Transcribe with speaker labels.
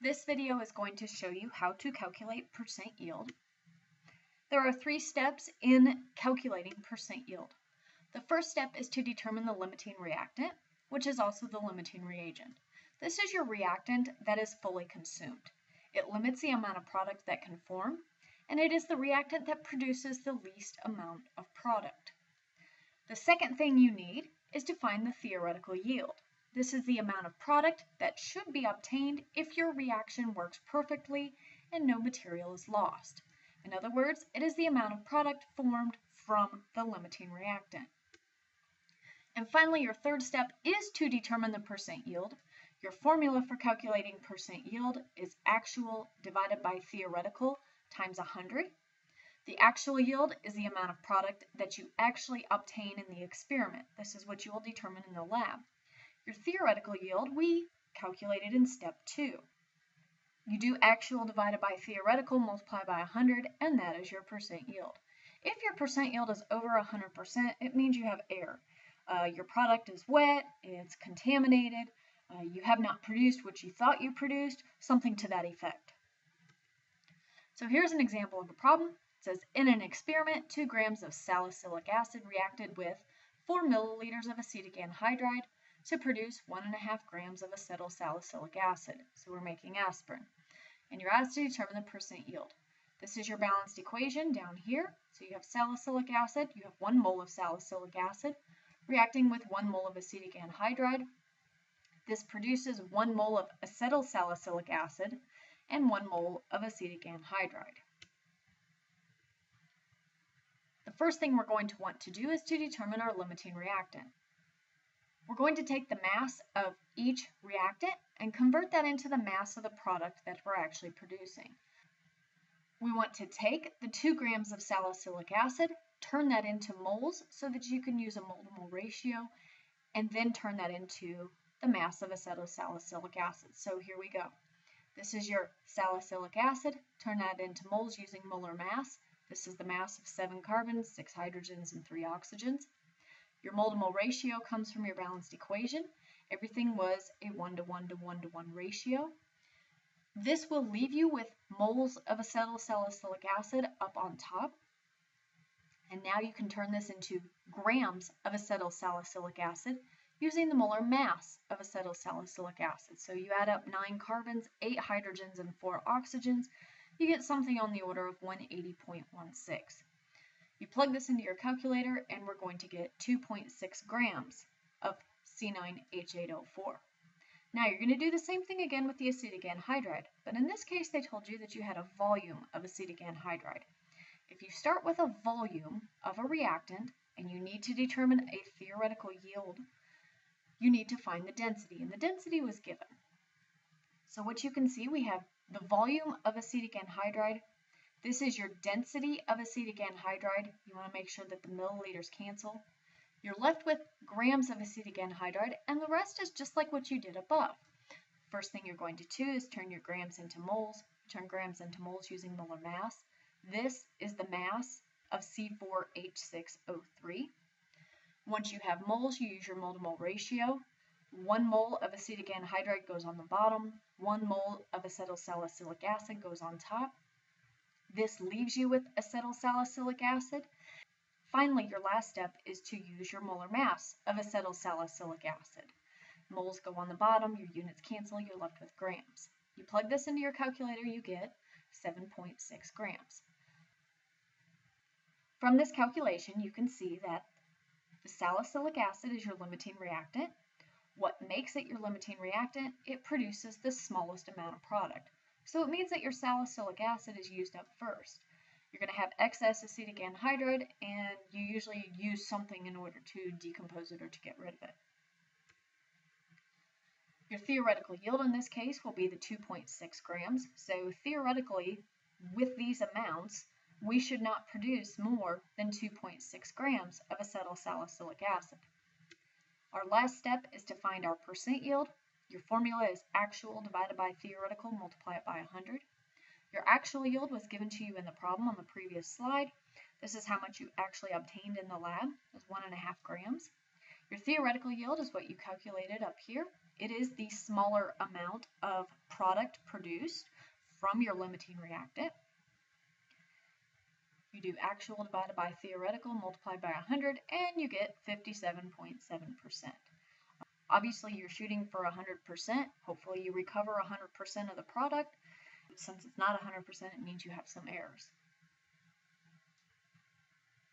Speaker 1: This video is going to show you how to calculate percent yield. There are 3 steps in calculating percent yield. The first step is to determine the limiting reactant, which is also the limiting reagent. This is your reactant that is fully consumed. It limits the amount of product that can form, and it is the reactant that produces the least amount of product. The second thing you need is to find the theoretical yield. This is the amount of product that should be obtained if your reaction works perfectly and no material is lost. In other words, it is the amount of product formed from the limiting reactant. And finally, your third step is to determine the percent yield. Your formula for calculating percent yield is actual divided by theoretical times 100. The actual yield is the amount of product that you actually obtain in the experiment. This is what you will determine in the lab. Your theoretical yield, we calculated in step 2. You do actual divided by theoretical, multiply by 100, and that is your percent yield. If your percent yield is over 100%, it means you have error. Your product is wet, it's contaminated, you have not produced what you thought you produced, something to that effect. So here's an example of a problem. It says, in an experiment, 2 grams of salicylic acid reacted with 4 milliliters of acetic anhydride to produce 1.5 grams of acetylsalicylic acid. So we're making aspirin. And you're asked to determine the percent yield. This is your balanced equation down here. So you have salicylic acid, you have 1 mole of salicylic acid reacting with 1 mole of acetic anhydride. This produces 1 mole of acetylsalicylic acid and 1 mole of acetic anhydride. The first thing we're going to want to do is to determine our limiting reactant. We're going to take the mass of each reactant and convert that into the mass of the product that we're actually producing. We want to take the 2 grams of salicylic acid, turn that into moles so that you can use a mole-to-mole ratio, and then turn that into the mass of acetylsalicylic acid. So here we go. This is your salicylic acid. Turn that into moles using molar mass. This is the mass of 7 carbons, 6 hydrogens, and 3 oxygens. Your mole-to-mole ratio comes from your balanced equation. Everything was a 1-to-1 to 1-to-1 ratio. This will leave you with moles of acetylsalicylic acid up on top. And now you can turn this into grams of acetylsalicylic acid using the molar mass of acetylsalicylic acid. So you add up 9 carbons, 8 hydrogens, and 4 oxygens. You get something on the order of 180.16. You plug this into your calculator and we're going to get 2.6 grams of C9H8O4. Now you're going to do the same thing again with the acetic anhydride, but in this case they told you that you had a volume of acetic anhydride. If you start with a volume of a reactant and you need to determine a theoretical yield, you need to find the density, and the density was given. So what you can see, we have the volume of acetic anhydride. This is your density of acetic anhydride. You want to make sure that the milliliters cancel. You're left with grams of acetic anhydride, and the rest is just like what you did above. First thing you're going to do is turn your grams into moles. Turn grams into moles using molar mass. This is the mass of C4H6O3. Once you have moles, you use your mole-to-mole ratio. 1 mole of acetic anhydride goes on the bottom. 1 mole of acetylsalicylic acid goes on top. This leaves you with acetylsalicylic acid. Finally, your last step is to use your molar mass of acetylsalicylic acid. Moles go on the bottom, your units cancel, you're left with grams. You plug this into your calculator, you get 7.6 grams. From this calculation, you can see that the salicylic acid is your limiting reactant. What makes it your limiting reactant? It produces the smallest amount of product. So it means that your salicylic acid is used up first. You're going to have excess acetic anhydride, and you usually use something in order to decompose it or to get rid of it. Your theoretical yield in this case will be the 2.6 grams. So theoretically, with these amounts, we should not produce more than 2.6 grams of acetylsalicylic acid. Our last step is to find our percent yield. Your formula is actual divided by theoretical, multiply it by 100. Your actual yield was given to you in the problem on the previous slide. This is how much you actually obtained in the lab, it was 1.5 grams. Your theoretical yield is what you calculated up here. It is the smaller amount of product produced from your limiting reactant. You do actual divided by theoretical multiplied by 100, and you get 57.7%. Obviously, you're shooting for 100%. Hopefully, you recover 100% of the product. Since it's not 100%, it means you have some errors.